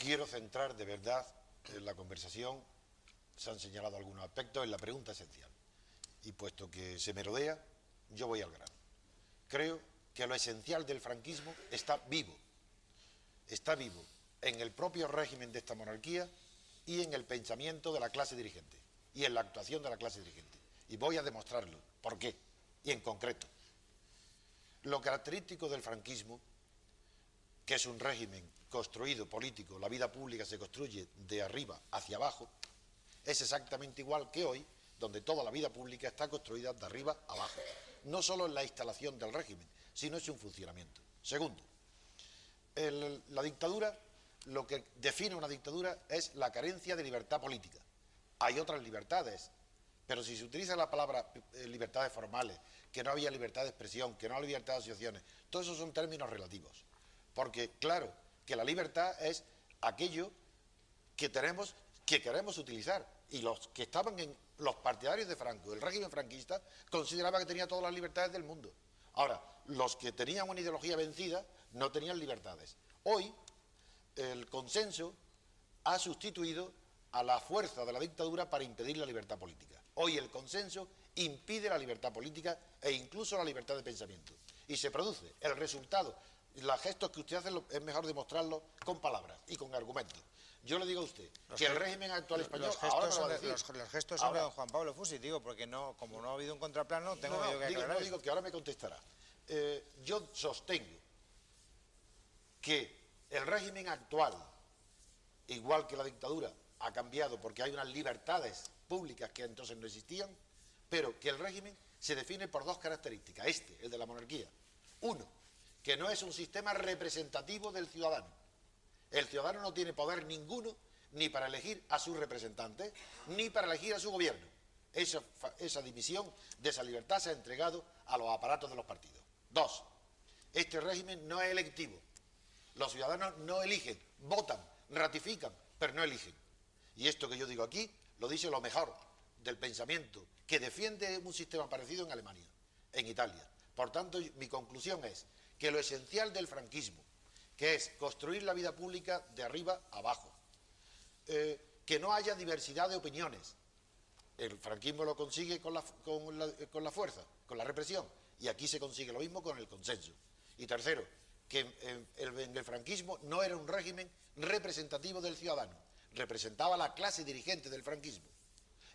quiero centrar de verdad en la conversación, se han señalado algunos aspectos, en la pregunta esencial. Y puesto que se merodea, yo voy al grano. Creo que lo esencial del franquismo está vivo en el propio régimen de esta monarquía y en el pensamiento de la clase dirigente y en la actuación de la clase dirigente. Y voy a demostrarlo. ¿Por qué? Y en concreto. Lo característico del franquismo, que es un régimen construido político, la vida pública se construye de arriba hacia abajo, es exactamente igual que hoy, donde toda la vida pública está construida de arriba a abajo. No solo en la instalación del régimen, sino en su funcionamiento. Segundo, la dictadura, lo que define una dictadura es la carencia de libertad política. Hay otras libertades, pero si se utiliza la palabra libertades formales, que no había libertad de expresión, que no había libertad de asociaciones, todos esos son términos relativos. Porque, claro, que la libertad es aquello que queremos utilizar. Y los que estaban los partidarios de Franco, el régimen franquista, consideraban que tenía todas las libertades del mundo. Ahora, los que tenían una ideología vencida no tenían libertades. Hoy, el consenso ha sustituido a la fuerza de la dictadura para impedir la libertad política. Hoy el consenso impide la libertad política e incluso la libertad de pensamiento. Y se produce el resultado. Los gestos que usted hace es mejor demostrarlos con palabras y con argumentos. Yo le digo a usted que el régimen actual español... Los gestos son de don Juan Pablo Fusi, digo, porque no, como no ha habido un contraplano, tengo que aclarar. Digo que ahora me contestará. Yo sostengo que el régimen actual, igual que la dictadura, ha cambiado porque hay unas libertades públicas que entonces no existían, pero que el régimen se define por dos características. El de la monarquía. Uno, que no es un sistema representativo del ciudadano. El ciudadano no tiene poder ninguno ni para elegir a sus representantes, ni para elegir a su gobierno. Esa división de esa libertad se ha entregado a los aparatos de los partidos. Dos, este régimen no es electivo. Los ciudadanos no eligen, votan, ratifican, pero no eligen. Y esto que yo digo aquí lo dice lo mejor del pensamiento que defiende un sistema parecido en Alemania, en Italia. Por tanto, mi conclusión es que lo esencial del franquismo, que es construir la vida pública de arriba a abajo, que no haya diversidad de opiniones. El franquismo lo consigue con la fuerza, con la represión, y aquí se consigue lo mismo con el consenso. Y tercero, que en el franquismo no era un régimen representativo del ciudadano, representaba a la clase dirigente del franquismo.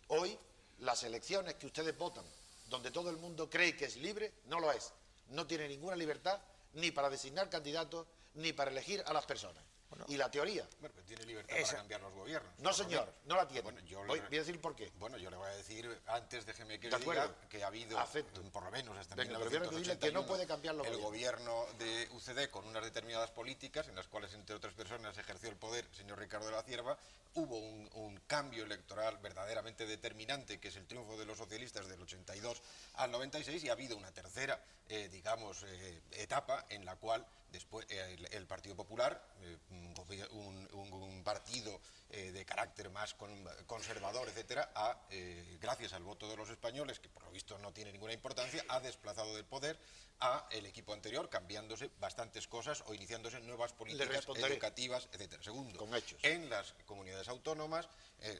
Hoy, las elecciones que ustedes votan, donde todo el mundo cree que es libre, no lo es. No tiene ninguna libertad ni para designar candidatos, ni para elegir a las personas. Bueno, y la teoría... Bueno, pero tiene libertad para cambiar los gobiernos. No, señor, no la tiene. Bueno, voy a decir por qué. Bueno, yo le voy a decir, antes déjeme que le diga que ha habido, por lo menos hasta 1981, que no puede cambiar los el gobierno de UCD con unas determinadas políticas, en las cuales, entre otras personas, ejerció el poder el señor Ricardo de la Cierva. Hubo un cambio electoral verdaderamente determinante, que es el triunfo de los socialistas del 82 al 96, y ha habido una tercera, etapa en la cual después el Partido Popular, un partido de carácter más conservador, etcétera, gracias al voto de los españoles, que por lo visto no tiene ninguna importancia, ha desplazado del poder a el equipo anterior, cambiándose bastantes cosas o iniciándose nuevas políticas educativas, etcétera. Segundo, en las comunidades autónomas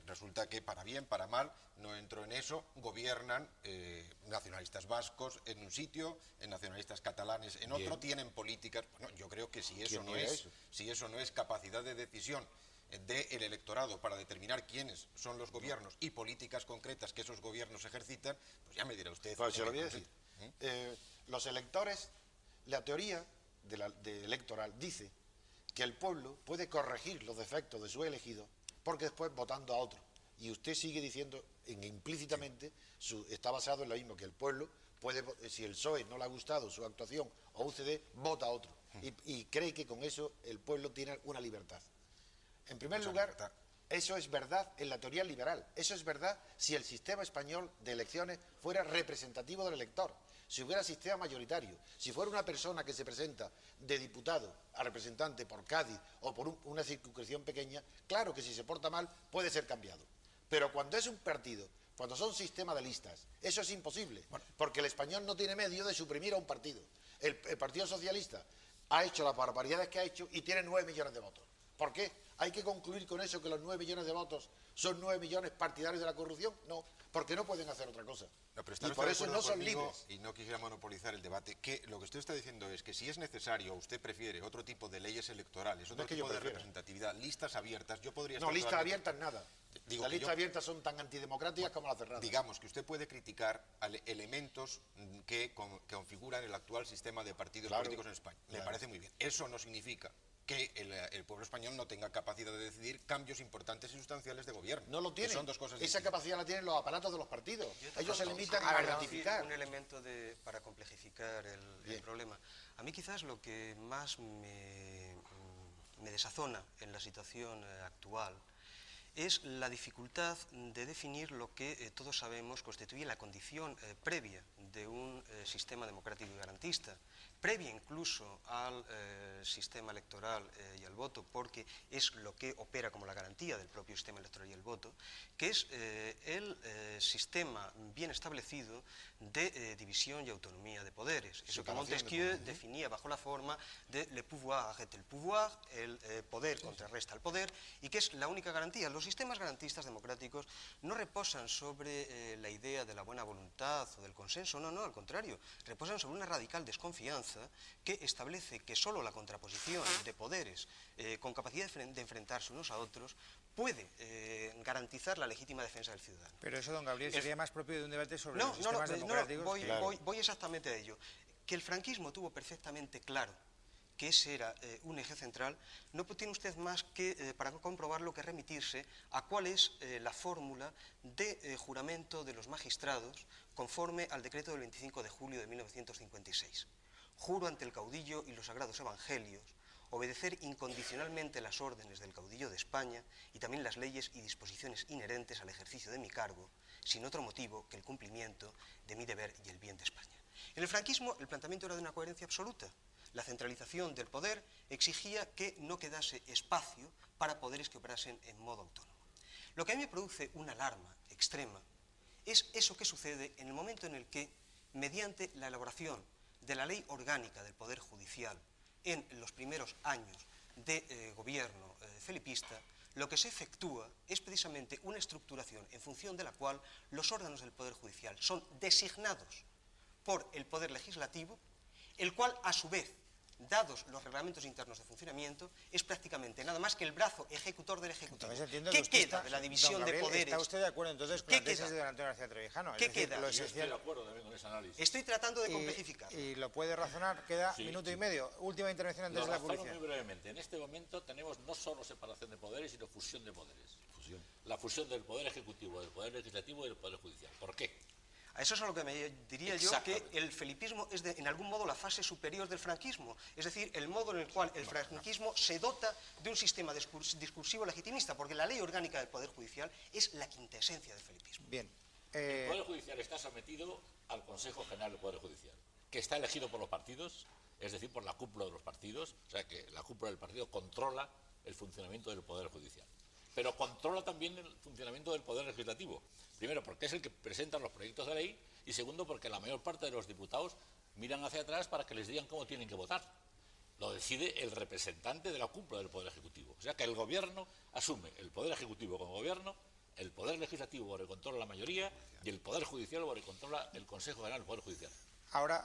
resulta que, para bien, para mal, no entro en eso, gobiernan nacionalistas vascos en un sitio, nacionalistas catalanes en otro, tienen políticas. Bueno, yo creo que si eso no es capacidad de decisión del electorado para determinar quiénes son los gobiernos y políticas concretas que esos gobiernos ejercitan, pues ya me dirá usted. Pues se lo voy a decir. Los electores, la teoría electoral dice que el pueblo puede corregir los defectos de su elegido porque después votando a otro. Y usted sigue diciendo implícitamente, está basado en lo mismo, que el pueblo puede, si el PSOE no le ha gustado su actuación o UCD, vota a otro. Y cree que con eso el pueblo tiene una libertad. En primer lugar, eso es verdad en la teoría liberal. Eso es verdad si el sistema español de elecciones fuera representativo del elector. Si hubiera sistema mayoritario, si fuera una persona que se presenta de diputado a representante por Cádiz o por una circunscripción pequeña, claro que si se porta mal puede ser cambiado. Pero cuando es un partido, cuando son sistemas de listas, eso es imposible, porque el español no tiene medio de suprimir a un partido. El Partido Socialista ha hecho las barbaridades que ha hecho y tiene 9 millones de votos. ¿Por qué? ¿Hay que concluir con eso que los 9 millones de votos son 9 millones partidarios de la corrupción? No, porque no pueden hacer otra cosa. No, pero Y por eso no son libres. Y no quisiera monopolizar el debate, que lo que usted está diciendo es que si es necesario, usted prefiere otro tipo de leyes electorales, otro tipo de representatividad, listas abiertas, yo podría... No, listas abiertas nada. Las listas abiertas son tan antidemocráticas como las cerradas. Digamos que usted puede criticar elementos que configuran el actual sistema de partidos políticos en España. Me parece muy bien. Eso no significa que el pueblo español no tenga capacidad de decidir cambios importantes y sustanciales de gobierno. No lo tiene. Son dos cosas Esa distintas. capacidad la tienen los aparatos de los partidos. Ellos se limitan a ratificar. Un elemento para complejificar el problema. A mí quizás lo que más me desazona en la situación actual es la dificultad de definir lo que todos sabemos constituye la condición previa de un sistema democrático y garantista, previa incluso al sistema electoral y al voto, porque es lo que opera como la garantía del propio sistema electoral y el voto, que es el sistema bien establecido de división y autonomía de poderes. Eso que Montesquieu definía bajo la forma de le pouvoir arrête le pouvoir, el poder contrarresta al poder, y que es la única garantía. Los sistemas garantistas democráticos no reposan sobre la idea de la buena voluntad o del consenso, no, al contrario, reposan sobre una radical desconfianza que establece que solo la contraposición de poderes con capacidad de enfrentarse unos a otros puede garantizar la legítima defensa del ciudadano. Pero eso, don Gabriel, sería más propio de un debate sobre los sistemas democráticos. Voy exactamente a ello. Que el franquismo tuvo perfectamente claro que ese era un eje central, no tiene usted más que, para comprobarlo, que remitirse a cuál es la fórmula de juramento de los magistrados conforme al decreto del 25 de julio de 1956. Juro ante el caudillo y los sagrados evangelios obedecer incondicionalmente las órdenes del caudillo de España y también las leyes y disposiciones inherentes al ejercicio de mi cargo, sin otro motivo que el cumplimiento de mi deber y el bien de España. En el franquismo el planteamiento era de una coherencia absoluta. La centralización del poder exigía que no quedase espacio para poderes que operasen en modo autónomo. Lo que a mí me produce una alarma extrema es eso que sucede en el momento en el que, mediante la elaboración de la ley orgánica del Poder Judicial en los primeros años de gobierno felipista, lo que se efectúa es precisamente una estructuración en función de la cual los órganos del Poder Judicial son designados por el Poder Legislativo, el cual, a su vez, dados los reglamentos internos de funcionamiento, es prácticamente nada más que el brazo ejecutor del Ejecutivo. ¿Qué queda de la división de poderes? ¿Está usted de acuerdo entonces con la tesis de don Antonio García Trevijano? ¿Qué queda? Yo estoy de acuerdo también con ese análisis. Estoy tratando de complejificar. ¿Y lo puede razonar? Queda minuto y medio. Última intervención antes de la publicidad. Muy brevemente. En este momento tenemos no solo separación de poderes, sino fusión de poderes. La fusión del Poder Ejecutivo, del Poder Legislativo y del Poder Judicial. ¿Por qué? A eso es a lo que me diría yo que el felipismo es en algún modo la fase superior del franquismo, es decir, el modo en el cual el franquismo se dota de un sistema discursivo legitimista, porque la ley orgánica del Poder Judicial es la quintesencia del felipismo. Bien. El Poder Judicial está sometido al Consejo General del Poder Judicial, que está elegido por los partidos, es decir, por la cúpula de los partidos, o sea que la cúpula del partido controla el funcionamiento del Poder Judicial. Pero controla también el funcionamiento del Poder Legislativo. Primero, porque es el que presenta los proyectos de ley, y segundo, porque la mayor parte de los diputados miran hacia atrás para que les digan cómo tienen que votar. Lo decide el representante de la cúpula del Poder Ejecutivo. O sea que el Gobierno asume el Poder Ejecutivo como Gobierno, el Poder Legislativo por el control de la mayoría y el Poder Judicial por el control del Consejo General del Poder Judicial. Ahora